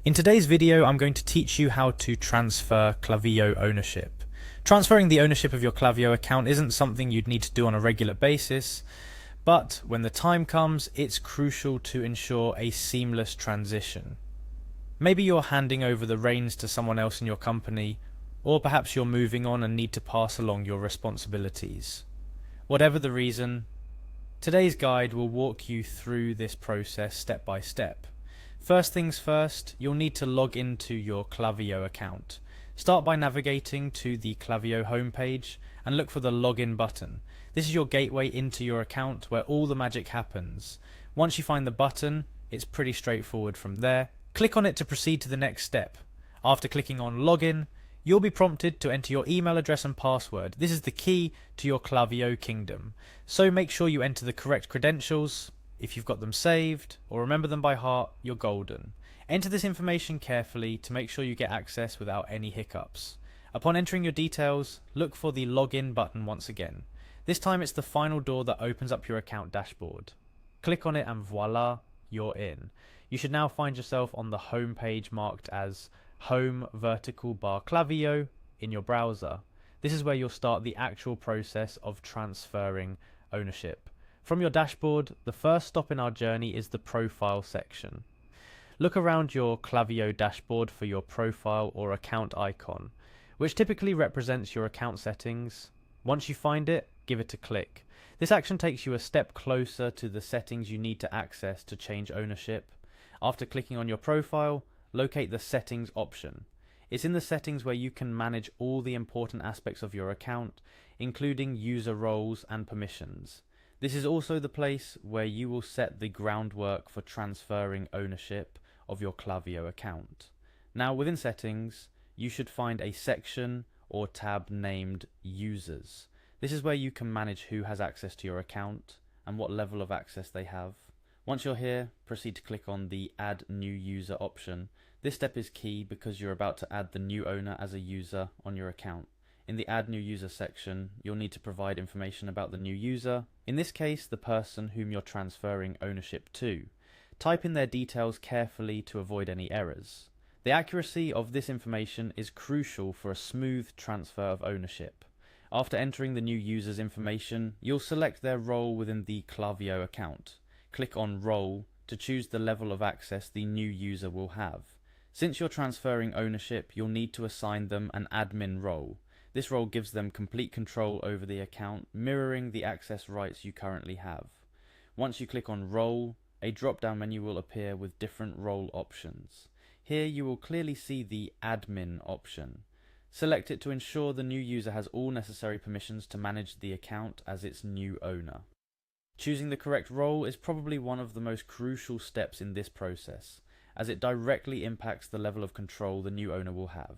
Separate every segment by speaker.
Speaker 1: In today's video, I'm going to teach you how to transfer Klaviyo ownership. Transferring the ownership of your Klaviyo account isn't something you'd need to do on a regular basis, but when the time comes, it's crucial to ensure a seamless transition. Maybe you're handing over the reins to someone else in your company, or perhaps you're moving on and need to pass along your responsibilities. Whatever the reason, today's guide will walk you through this process step by step. First things first, you'll need to log into your Klaviyo account. Start by navigating to the Klaviyo homepage and look for the login button. This is your gateway into your account where all the magic happens. Once you find the button, it's pretty straightforward from there. Click on it to proceed to the next step. After clicking on login, you'll be prompted to enter your email address and password. This is the key to your Klaviyo kingdom. So make sure you enter the correct credentials. If you've got them saved or remember them by heart, you're golden. Enter this information carefully to make sure you get access without any hiccups. Upon entering your details, look for the login button once again. This time it's the final door that opens up your account dashboard. Click on it and voila, you're in. You should now find yourself on the home page marked as Home vertical bar Klaviyo in your browser. This is where you'll start the actual process of transferring ownership. From your dashboard, the first stop in our journey is the profile section. Look around your Klaviyo dashboard for your profile or account icon, which typically represents your account settings. Once you find it, give it a click. This action takes you a step closer to the settings you need to access to change ownership. After clicking on your profile, locate the settings option. It's in the settings where you can manage all the important aspects of your account, including user roles and permissions. This is also the place where you will set the groundwork for transferring ownership of your Klaviyo account. Now within settings, you should find a section or tab named Users. This is where you can manage who has access to your account and what level of access they have. Once you're here, proceed to click on the Add New User option. This step is key because you're about to add the new owner as a user on your account. In the Add New User section, you'll need to provide information about the new user, in this case the person whom you're transferring ownership to. Type in their details carefully to avoid any errors. The accuracy of this information is crucial for a smooth transfer of ownership. After entering the new user's information, you'll select their role within the Klaviyo account. Click on Role to choose the level of access the new user will have. Since you're transferring ownership, you'll need to assign them an admin role. This role gives them complete control over the account, mirroring the access rights you currently have. Once you click on Role, a drop-down menu will appear with different role options. Here you will clearly see the Admin option. Select it to ensure the new user has all necessary permissions to manage the account as its new owner. Choosing the correct role is probably one of the most crucial steps in this process, as it directly impacts the level of control the new owner will have.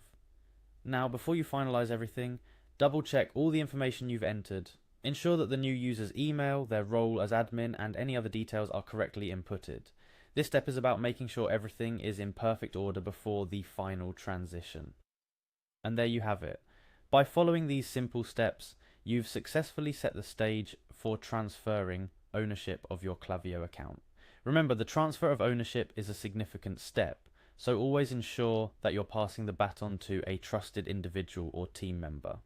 Speaker 1: Now, before you finalize everything, double check all the information you've entered. Ensure that the new user's email, their role as admin, and any other details are correctly inputted. This step is about making sure everything is in perfect order before the final transition. And there you have it. By following these simple steps, you've successfully set the stage for transferring ownership of your Klaviyo account. Remember, the transfer of ownership is a significant step, so always ensure that you're passing the baton to a trusted individual or team member.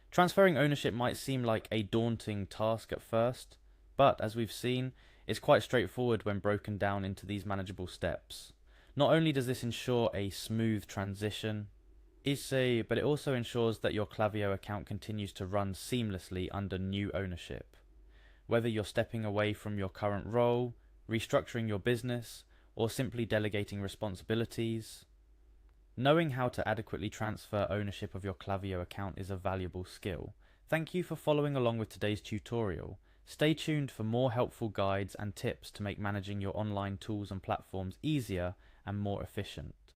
Speaker 1: Transferring ownership might seem like a daunting task at first, but as we've seen, it's quite straightforward when broken down into these manageable steps. Not only does this ensure a smooth transition, but it also ensures that your Klaviyo account continues to run seamlessly under new ownership. Whether you're stepping away from your current role, restructuring your business, or simply delegating responsibilities, knowing how to adequately transfer ownership of your Klaviyo account is a valuable skill. Thank you for following along with today's tutorial. Stay tuned for more helpful guides and tips to make managing your online tools and platforms easier and more efficient.